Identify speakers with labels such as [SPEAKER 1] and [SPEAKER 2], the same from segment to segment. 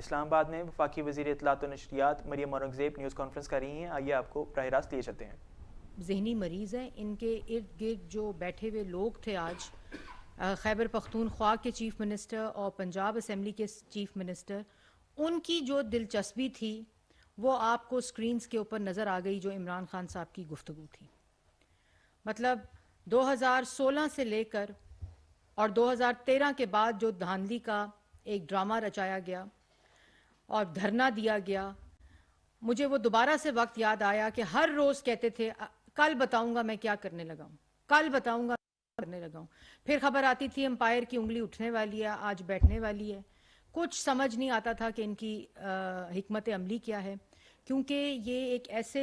[SPEAKER 1] इस्लामाबाद में वफाकी वज़ीर इत्तलात व नशरियात मरियम औरंगज़ेब न्यूज़ कॉन्फ्रेंस कर रही हैं। आइए आपको बराह रास्त लिए चलते हैं।
[SPEAKER 2] जहनी मरीज़ हैं, इनके इर्द गिर्द जो बैठे हुए लोग थे आज खैबर पख्तूनख्वा के चीफ़ मिनिस्टर और पंजाब असम्बली के चीफ़ मिनिस्टर, उनकी जो दिलचस्पी थी वो आपको स्क्रीन्स के ऊपर नज़र आ गई जो इमरान खान साहब की गुफ्तगू थी। मतलब 2016 से लेकर और 2013 के बाद जो धांधली का एक ड्रामा रचाया गया और धरना दिया गया, मुझे वो दोबारा से वक्त याद आया कि हर रोज़ कहते थे कल बताऊंगा मैं क्या करने लगा हूँ, कल बताऊंगा करने लगा हूँ। फिर खबर आती थी एम्पायर की उंगली उठने वाली है, आज बैठने वाली है। कुछ समझ नहीं आता था कि इनकी हिकमत अमली क्या है, क्योंकि ये एक ऐसे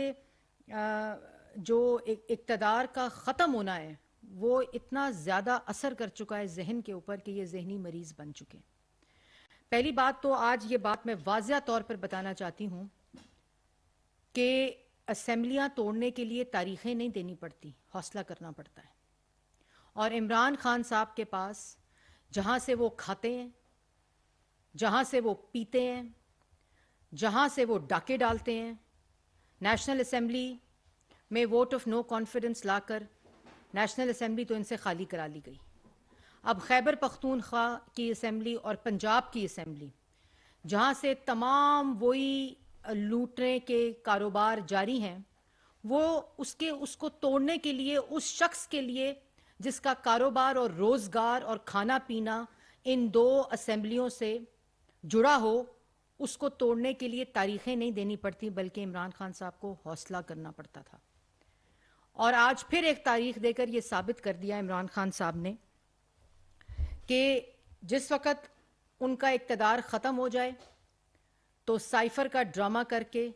[SPEAKER 2] जो इक़्तिदार का ख़त्म होना है वो इतना ज़्यादा असर कर चुका है जहन के ऊपर कि ये जहनी मरीज़ बन चुके हैं। पहली बात तो आज ये बात मैं वाज़िया तौर पर बताना चाहती हूँ कि असेंबलियाँ तोड़ने के लिए तारीखें नहीं देनी पड़ती, हौसला करना पड़ता है। और इमरान खान साहब के पास जहाँ से वो खाते हैं, जहाँ से वो पीते हैं, जहाँ से वो डाके डालते हैं, नेशनल असेंबली में वोट ऑफ नो कॉन्फिडेंस लाकर नेशनल असेंबली तो इनसे खाली करा ली गई। अब खैबर पख्तूनख्वा की असेंबली और पंजाब की असेंबली, जहाँ से तमाम वही लूटने के कारोबार जारी हैं, वो उसको तोड़ने के लिए उस शख्स के लिए जिसका कारोबार और रोज़गार और खाना पीना इन दो असेंबलियों से जुड़ा हो, उसको तोड़ने के लिए तारीखें नहीं देनी पड़ती, बल्कि इमरान खान साहब को हौसला करना पड़ता था। और आज फिर एक तारीख देकर ये साबित कर दिया इमरान खान साहब ने कि जिस वक़्त उनका इक़्तिदार ख़त्म हो जाए तो साइफ़र का ड्रामा करके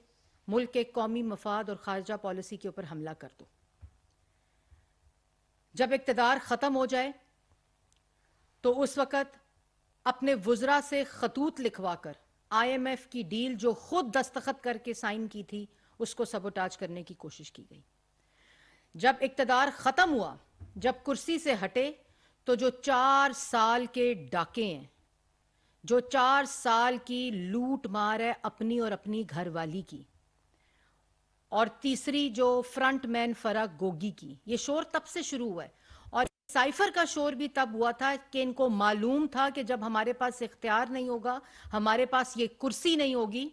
[SPEAKER 2] मुल्क के कौमी मफाद और ख़ारजा पॉलिसी के ऊपर हमला कर दो। जब इक़्तिदार ख़त्म हो जाए तो उस वक़्त अपने वुज़रा से ख़तूत लिखवा कर IMF की डील जो खुद दस्तखत करके साइन की थी उसको सबोटाज करने की कोशिश की गई। जब इक़्तिदार ख़त्म हुआ, जब कुर्सी से हटे, तो जो 4 साल के डाके हैं, जो 4 साल की लूट मार है अपनी और अपनी घरवाली की, और तीसरी जो फ्रंटमैन फराग गोगी की, ये शोर तब से शुरू हुआ है। और साइफर का शोर भी तब हुआ था कि इनको मालूम था कि जब हमारे पास इख्तियार नहीं होगा, हमारे पास ये कुर्सी नहीं होगी,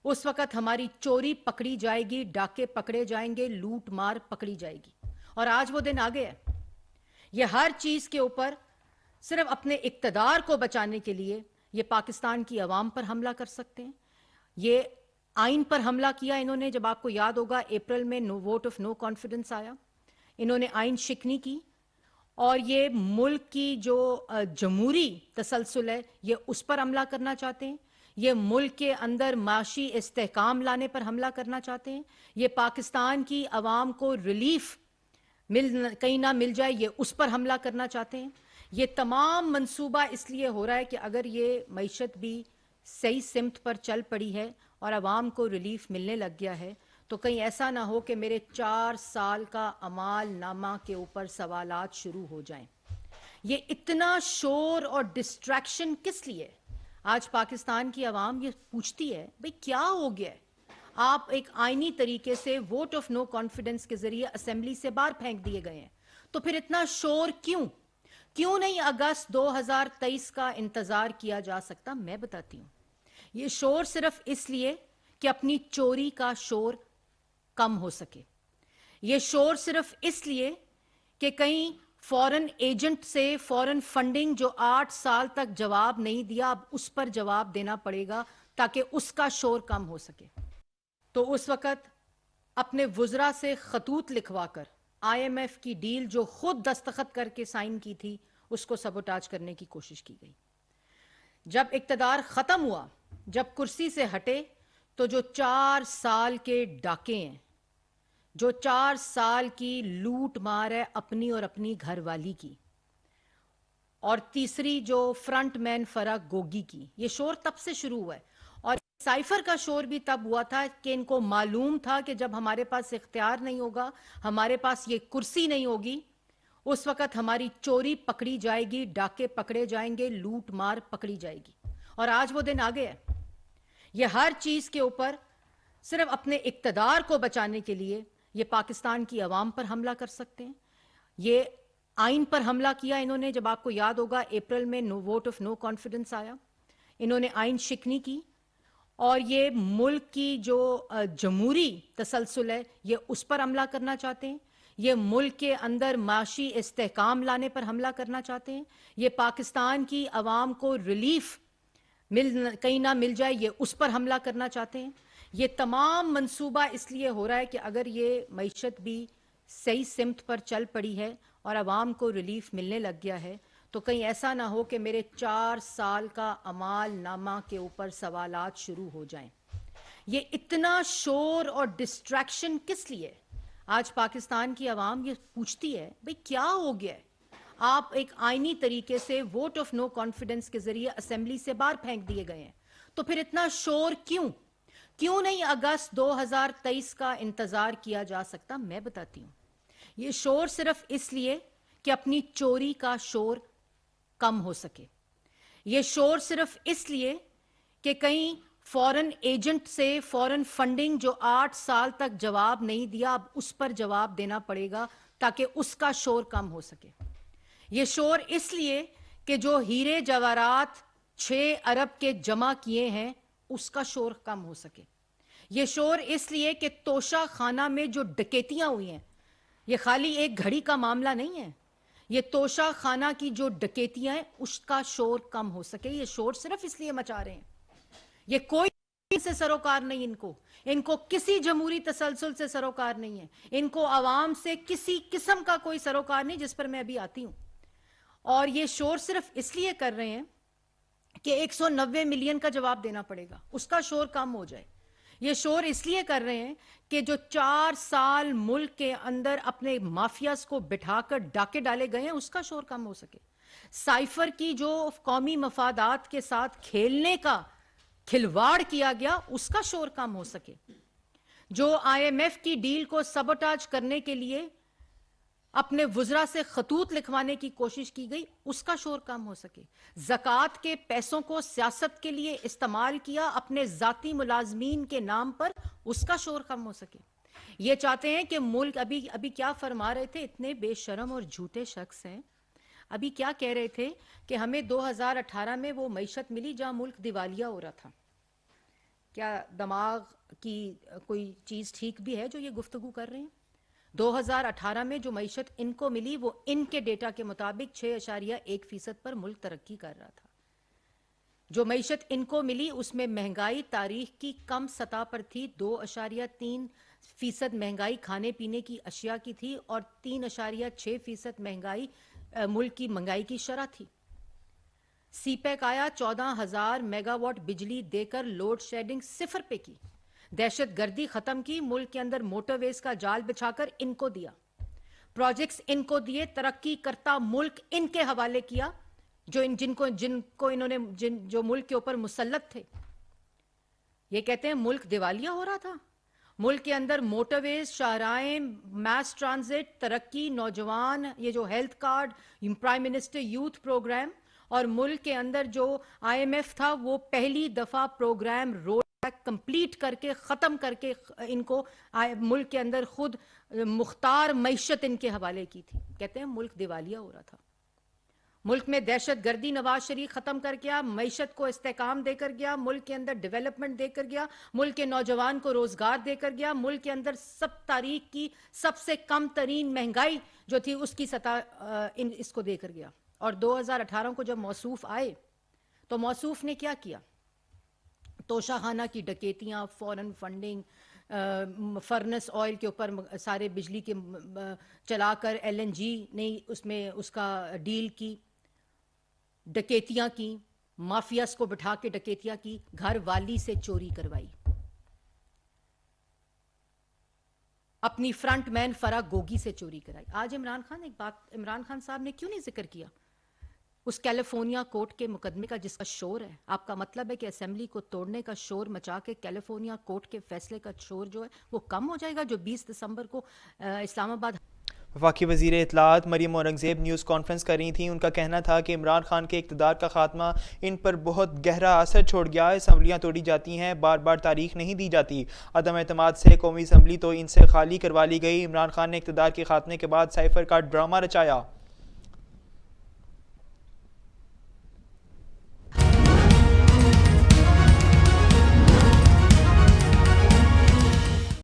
[SPEAKER 2] उस वक़्त हमारी चोरी पकड़ी जाएगी, डाके पकड़े जाएंगे, लूट मार पकड़ी जाएगी। और आज वो दिन आ गया है। ये हर चीज़ के ऊपर सिर्फ अपने इक़्तिदार को बचाने के लिए ये पाकिस्तान की आवाम पर हमला कर सकते हैं। ये आइन पर हमला किया इन्होंने, जब आपको याद होगा अप्रैल में वोट ऑफ नो कॉन्फिडेंस आया, इन्होंने आइन शिकनी की और ये मुल्क की जो जमहूरी तसलसल है ये उस पर हमला करना चाहते हैं। ये मुल्क के अंदर माशी इस्तेहकाम लाने पर हमला करना चाहते हैं। ये पाकिस्तान की आवाम को रिलीफ कहीं ना मिल जाए, ये उस पर हमला करना चाहते हैं। ये तमाम मंसूबा इसलिए हो रहा है कि अगर ये मईशत भी सही सिमत पर चल पड़ी है और आवाम को रिलीफ मिलने लग गया है, तो कहीं ऐसा ना हो कि मेरे 4 साल का अमाल नामा के ऊपर सवालात शुरू हो जाएं। ये इतना शोर और डिस्ट्रैक्शन किस लिए? आज पाकिस्तान की आवाम ये पूछती है, भाई क्या हो गया है? आप एक आईनी तरीके से वोट ऑफ नो कॉन्फिडेंस के जरिए असेंबली से बाहर फेंक दिए गए हैं, तो फिर इतना शोर क्यों? क्यों नहीं अगस्त 2023 का इंतजार किया जा सकता? मैं बताती हूँ। ये शोर सिर्फ इसलिए कि अपनी चोरी का शोर कम हो सके। ये शोर सिर्फ इसलिए कि कहीं फॉरेन एजेंट से फॉरेन फंडिंग जो 8 साल तक जवाब नहीं दिया, अब उस पर जवाब देना पड़ेगा ताकि उसका शोर कम हो सके। तो उस वक़्त अपने वुज़रा से ख़तूत लिखवाकर IMF की डील जो खुद दस्तखत करके साइन की थी उसको सबोटाज करने की कोशिश की गई। जब इक़्तिदार ख़त्म हुआ, जब कुर्सी से हटे, तो जो 4 साल के डाके हैं, जो 4 साल की लूट मार है अपनी और अपनी घरवाली की, और तीसरी जो फ्रंटमैन फराग गोगी की, ये शोर तब से शुरू हुआ है। और साइफर का शोर भी तब हुआ था कि इनको मालूम था कि जब हमारे पास इख्तियार नहीं होगा, हमारे पास ये कुर्सी नहीं होगी, उस वक़्त हमारी चोरी पकड़ी जाएगी, डाके पकड़े जाएंगे, लूट मार पकड़ी जाएगी। और आज वो दिन आ गया है। ये हर चीज के ऊपर सिर्फ अपने इक्तदार को बचाने के लिए ये पाकिस्तान की आवाम पर हमला कर सकते हैं। ये आइन पर हमला किया इन्होंने, जब आपको याद होगा अप्रैल में वोट ऑफ नो कॉन्फिडेंस आया, इन्होंने आइन शिकनी की और ये मुल्क की जो जमहूरी तसलसल है ये उस पर हमला करना चाहते हैं। ये मुल्क के अंदर माशी इस्तेहकाम लाने पर हमला करना चाहते हैं। ये पाकिस्तान की आवाम को रिलीफ कहीं ना मिल जाए ये उस पर हमला करना चाहते हैं। ये तमाम मंसूबा इसलिए हो रहा है कि अगर ये मईशत भी सही सिमत पर चल पड़ी है और आवाम को रिलीफ मिलने लग गया है तो कहीं ऐसा ना हो कि मेरे 4 साल का अमाल नामा के ऊपर सवालात शुरू हो जाएं। ये इतना शोर और डिस्ट्रैक्शन किस लिए? आज पाकिस्तान की आवाम ये पूछती है भाई क्या हो गया है? आप एक आईनी तरीके से वोट ऑफ नो कॉन्फिडेंस के जरिए असेंबली से बाहर फेंक दिए गए हैं, तो फिर इतना शोर क्यों नहीं अगस्त 2023 का इंतजार किया जा सकता? मैं बताती हूं। ये शोर सिर्फ इसलिए कि अपनी चोरी का शोर कम हो सके। ये शोर सिर्फ इसलिए कि कहीं फॉरेन एजेंट से फॉरेन फंडिंग जो 8 साल तक जवाब नहीं दिया, अब उस पर जवाब देना पड़ेगा ताकि उसका शोर कम हो सके। ये शोर इसलिए कि जो हीरे जवाहरात 6 अरब के जमा किए हैं उसका शोर कम हो सके। ये शोर इसलिए कि तोशा खाना में जो डकैतियां हुई हैं, ये खाली एक घड़ी का मामला नहीं है, ये तोशा खाना की जो डकैतियां हैं उसका शोर कम हो सके। ये शोर सिर्फ इसलिए मचा रहे हैं, ये कोई से सरोकार नहीं, इनको किसी जमहूरी तसलसल से सरोकार नहीं है, इनको आवाम से किसी किस्म का कोई सरोकार नहीं, जिस पर मैं अभी आती हूं। और ये शोर सिर्फ इसलिए कर रहे हैं कि 190 मिलियन का जवाब देना पड़ेगा, उसका शोर कम हो जाए। ये शोर इसलिए कर रहे हैं कि जो 4 साल मुल्क के अंदर अपने माफियाज को बिठाकर डाके डाले गए हैं उसका शोर कम हो सके। साइफर की जो कौमी मफादात के साथ खेलने का खिलवाड़ किया गया उसका शोर कम हो सके। जो IMF की डील को सबोटाज करने के लिए अपने वुजरा से खतूत लिखवाने की कोशिश की गई उसका शोर कम हो सके। ज़कात के पैसों को सियासत के लिए इस्तेमाल किया अपने जाती मुलाजमीन के नाम पर, उसका शोर कम हो सके। ये चाहते हैं कि मुल्क अभी क्या फरमा रहे थे, इतने बेशरम और झूठे शख्स हैं। अभी क्या कह रहे थे कि हमें 2018 में वो मईशत मिली जहां मुल्क दिवालिया हो रहा था। क्या दिमाग की कोई चीज ठीक भी है जो ये गुफ्तगू कर रहे हैं? 2018 में जो मईशत इनको मिली वो इनके डेटा के मुताबिक 6.1% पर मुल्क तरक्की कर रहा था। जो मईशत इनको मिली उसमें महंगाई तारीख की कम सतह पर थी, 2.3% महंगाई खाने पीने की अशिया की थी और 3.6% महंगाई मुल्क की महंगाई की शरह थी। सीपैक आया, 14,000 मेगावाट बिजली देकर लोड शेडिंग 0 पे की, दहशत गर्दी खत्म की, मुल्क के अंदर मोटरवेज का जाल बिछाकर इनको दिया, प्रोजेक्ट्स इनको दिए, तरक्की करता मुल्क इनके हवाले किया, जिनको इन्होंने जो मुल्क के ऊपर मुसल्लत थे। ये कहते हैं मुल्क दिवालिया हो रहा था। मुल्क के अंदर मोटरवेज, शाहराएं, मास ट्रांजिट, तरक्की, नौजवान, ये जो health card, prime minister youth programme, और मुल्क के अंदर जो IMF था वो पहली दफा प्रोग्राम रोड कंप्लीट करके खत्म करके इनको मुल्क के अंदर खुद मुख्तार मईशत इनके हवाले की थी। कहते हैं मुल्क दिवालिया हो रहा था। मुल्क में दहशत गर्दी नवाज शरीफ खत्म कर गया, मईशत को इस्तेकाम देकर गया, मुल्क के अंदर डेवलपमेंट देकर गया, मुल्क के नौजवान को रोजगार देकर गया, मुल्क के अंदर सब तारीख की सबसे कम तरीन महंगाई जो थी उसकी सतह इसको देकर गया। और 2018 को जब मौसूफ आए तो मौसूफ ने क्या किया? तोशाखाना की डकैतियां, फॉरेन फंडिंग, फर्नेस ऑयल के ऊपर सारे बिजली के चलाकर LNG ने उसमें उसका डील की, डकैतियां की, माफियास को बिठा के डकैतियां की, घर वाली से चोरी करवाई, अपनी फ्रंटमैन फराह गोगी से चोरी कराई। आज इमरान खान साहब ने क्यों नहीं जिक्र किया उस कैलिफोर्निया कोर्ट के मुकदमे का जिसका शोर है? आपका मतलब है कि असेंबली को तोड़ने का शोर मचा के कैलिफोर्निया कोर्ट के फैसले का शोर जो है वो कम हो जाएगा जो 20 दिसंबर को इस्लामाबाद
[SPEAKER 1] वफाकी वज़ीर इत्तलाआत मरियम औरंगज़ेब न्यूज़ कॉन्फ्रेंस कर रही थीं। उनका कहना था कि इमरान खान के इक़्तिदार का खात्मा इन पर बहुत गहरा असर छोड़ गया है। असम्बलियाँ तोड़ी जाती हैं, बार बार तारीख नहीं दी जाती। अदम एतमाद से कौमी असम्बली तो इनसे खाली करवा ली गई। इमरान खान ने इक़्तिदार के खात्मे के बाद साइफ़र का ड्रामा रचाया।